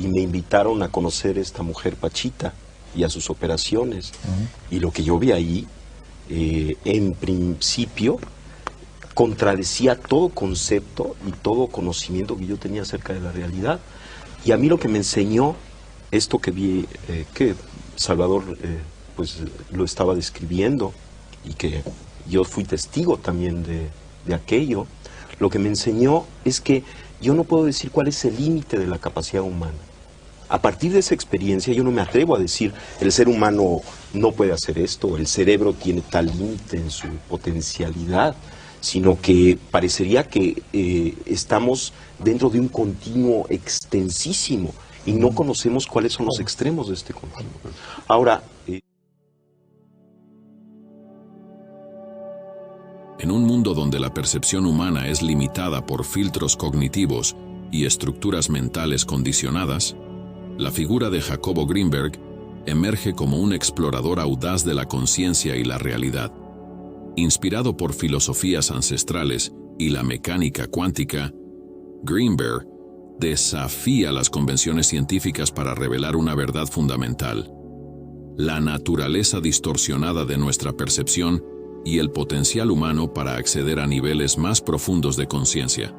y me invitaron a conocer a esta mujer Pachita y a sus operaciones. Y lo que yo vi ahí, en principio, contradecía todo concepto y todo conocimiento que yo tenía acerca de la realidad. Y a mí lo que me enseñó, esto que vi, que Salvador pues lo estaba describiendo y que yo fui testigo también de aquello, lo que me enseñó es que yo no puedo decir cuál es el límite de la capacidad humana. A partir de esa experiencia yo no me atrevo a decir el ser humano no puede hacer esto, o el cerebro tiene tal límite en su potencialidad, sino que parecería que estamos dentro de un continuo extensísimo y no conocemos cuáles son los extremos de este continuo. Ahora... En un mundo donde la percepción humana es limitada por filtros cognitivos y estructuras mentales condicionadas, la figura de Jacobo Greenberg emerge como un explorador audaz de la conciencia y la realidad. Inspirado por filosofías ancestrales y la mecánica cuántica, Greenberg desafía las convenciones científicas para revelar una verdad fundamental: la naturaleza distorsionada de nuestra percepción y el potencial humano para acceder a niveles más profundos de conciencia.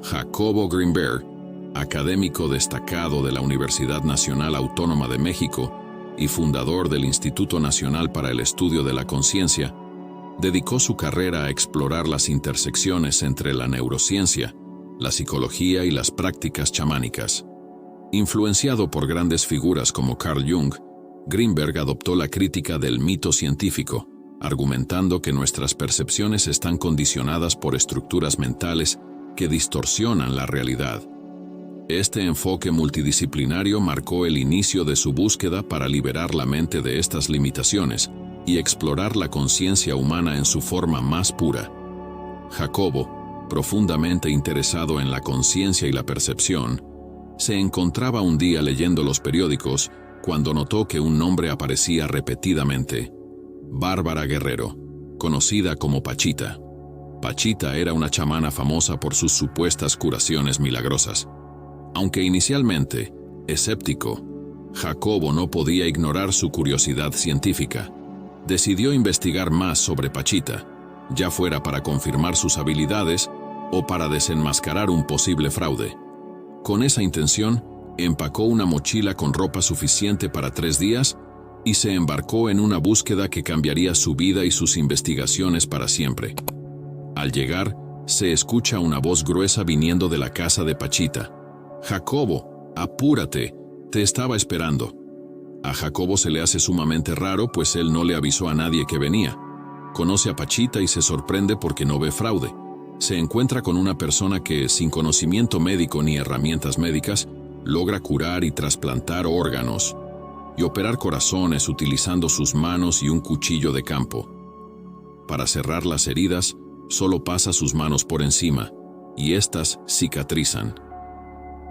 Jacobo Greenberg, académico destacado de la Universidad Nacional Autónoma de México y fundador del Instituto Nacional para el Estudio de la Conciencia, dedicó su carrera a explorar las intersecciones entre la neurociencia, la psicología y las prácticas chamánicas. Influenciado por grandes figuras como Carl Jung, Greenberg adoptó la crítica del mito científico, argumentando que nuestras percepciones están condicionadas por estructuras mentales que distorsionan la realidad. Este enfoque multidisciplinario marcó el inicio de su búsqueda para liberar la mente de estas limitaciones y explorar la conciencia humana en su forma más pura. Jacobo, profundamente interesado en la conciencia y la percepción, se encontraba un día leyendo los periódicos cuando notó que un nombre aparecía repetidamente: Bárbara Guerrero, conocida como Pachita. Pachita era una chamana famosa por sus supuestas curaciones milagrosas. Aunque inicialmente escéptico, Jacobo no podía ignorar su curiosidad científica. Decidió investigar más sobre Pachita, ya fuera para confirmar sus habilidades o para desenmascarar un posible fraude. Con esa intención, empacó una mochila con ropa suficiente para 3 días y se embarcó en una búsqueda que cambiaría su vida y sus investigaciones para siempre. Al llegar, se escucha una voz gruesa viniendo de la casa de Pachita. «Jacobo, apúrate, te estaba esperando». A Jacobo se le hace sumamente raro, pues él no le avisó a nadie que venía. Conoce a Pachita y se sorprende porque no ve fraude. Se encuentra con una persona que, sin conocimiento médico ni herramientas médicas, logra curar y trasplantar órganos y operar corazones utilizando sus manos y un cuchillo de campo. Para cerrar las heridas, solo pasa sus manos por encima, y éstas cicatrizan.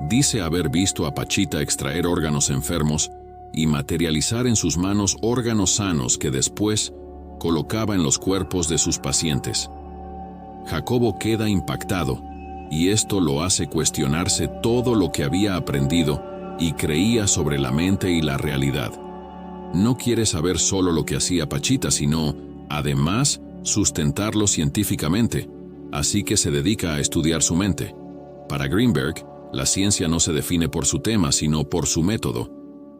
Dice haber visto a Pachita extraer órganos enfermos y materializar en sus manos órganos sanos que después colocaba en los cuerpos de sus pacientes. Jacobo queda impactado, y esto lo hace cuestionarse todo lo que había aprendido y creía sobre la mente y la realidad. No quiere saber solo lo que hacía Pachita, sino, además, sustentarlo científicamente, así que se dedica a estudiar su mente. Para Greenberg, la ciencia no se define por su tema, sino por su método.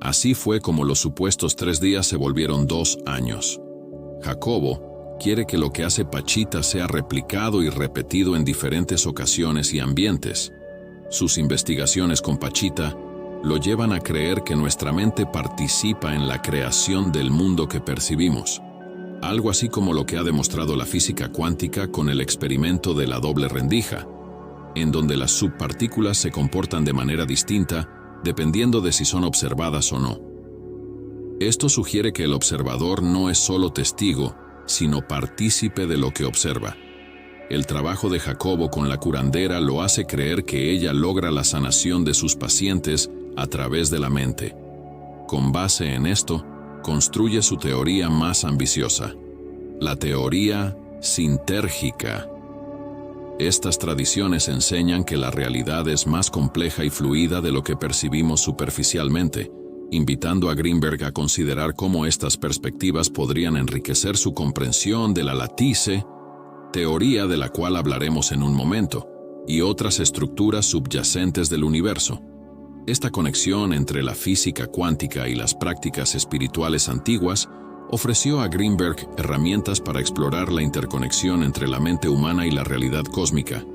Así fue como los supuestos 3 días se volvieron 2 años. Jacobo quiere que lo que hace Pachita sea replicado y repetido en diferentes ocasiones y ambientes. Sus investigaciones con Pachita lo llevan a creer que nuestra mente participa en la creación del mundo que percibimos. Algo así como lo que ha demostrado la física cuántica con el experimento de la doble rendija, en donde las subpartículas se comportan de manera distinta dependiendo de si son observadas o no. Esto sugiere que el observador no es solo testigo, sino partícipe de lo que observa. El trabajo de Jacobo con la curandera lo hace creer que ella logra la sanación de sus pacientes a través de la mente. Con base en esto, construye su teoría más ambiciosa, la teoría sintérgica. Estas tradiciones enseñan que la realidad es más compleja y fluida de lo que percibimos superficialmente, invitando a Greenberg a considerar cómo estas perspectivas podrían enriquecer su comprensión de la lattice, teoría de la cual hablaremos en un momento, y otras estructuras subyacentes del universo. Esta conexión entre la física cuántica y las prácticas espirituales antiguas ofreció a Greenberg herramientas para explorar la interconexión entre la mente humana y la realidad cósmica.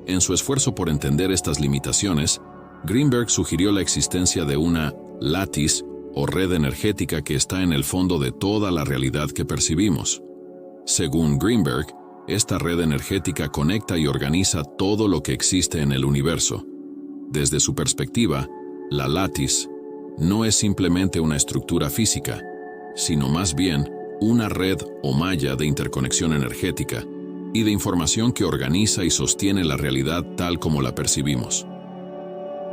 En su esfuerzo por entender estas limitaciones, Greenberg sugirió la existencia de una lattice o red energética que está en el fondo de toda la realidad que percibimos. Según Greenberg, esta red energética conecta y organiza todo lo que existe en el universo. Desde su perspectiva, la lattice no es simplemente una estructura física, sino más bien una red o malla de interconexión energética y de información que organiza y sostiene la realidad tal como la percibimos.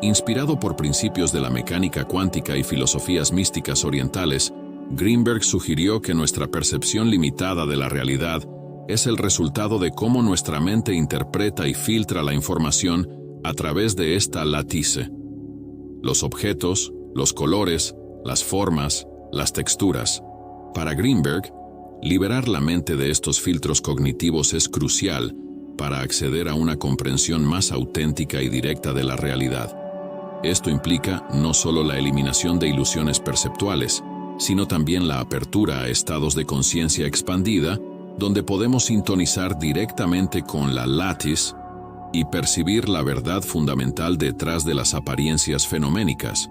Inspirado por principios de la mecánica cuántica y filosofías místicas orientales, Greenberg sugirió que nuestra percepción limitada de la realidad es el resultado de cómo nuestra mente interpreta y filtra la información a través de esta lattice. Los objetos, los colores, las formas, las texturas. Para Greenberg, liberar la mente de estos filtros cognitivos es crucial para acceder a una comprensión más auténtica y directa de la realidad. Esto implica no solo la eliminación de ilusiones perceptuales, sino también la apertura a estados de conciencia expandida, donde podemos sintonizar directamente con la lattice y percibir la verdad fundamental detrás de las apariencias fenoménicas.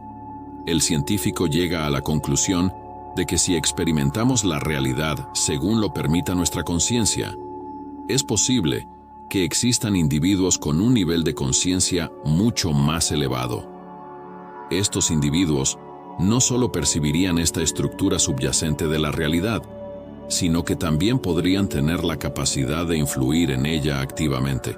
El científico llega a la conclusión de que si experimentamos la realidad según lo permita nuestra conciencia, es posible que existan individuos con un nivel de conciencia mucho más elevado. Estos individuos no solo percibirían esta estructura subyacente de la realidad, sino que también podrían tener la capacidad de influir en ella activamente.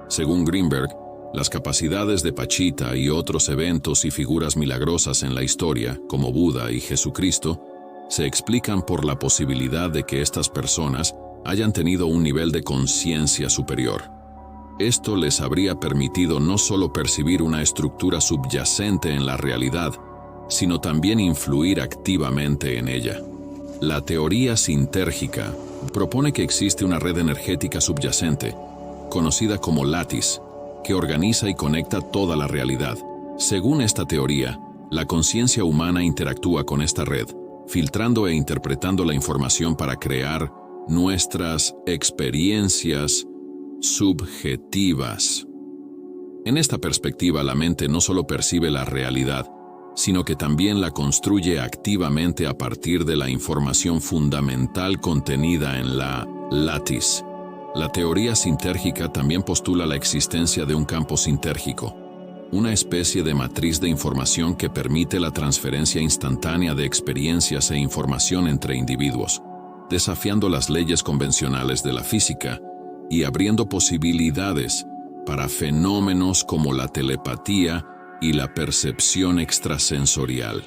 Según Greenberg, las capacidades de Pachita y otros eventos y figuras milagrosas en la historia, como Buda y Jesucristo, se explican por la posibilidad de que estas personas hayan tenido un nivel de conciencia superior. Esto les habría permitido no solo percibir una estructura subyacente en la realidad, sino también influir activamente en ella. La teoría sintérgica propone que existe una red energética subyacente, conocida como lattice, que organiza y conecta toda la realidad. Según esta teoría, la conciencia humana interactúa con esta red, filtrando e interpretando la información para crear nuestras experiencias subjetivas. En esta perspectiva, la mente no solo percibe la realidad, sino que también la construye activamente a partir de la información fundamental contenida en la lattice. La teoría sintérgica también postula la existencia de un campo sintérgico, una especie de matriz de información que permite la transferencia instantánea de experiencias e información entre individuos, desafiando las leyes convencionales de la física y abriendo posibilidades para fenómenos como la telepatía y la percepción extrasensorial.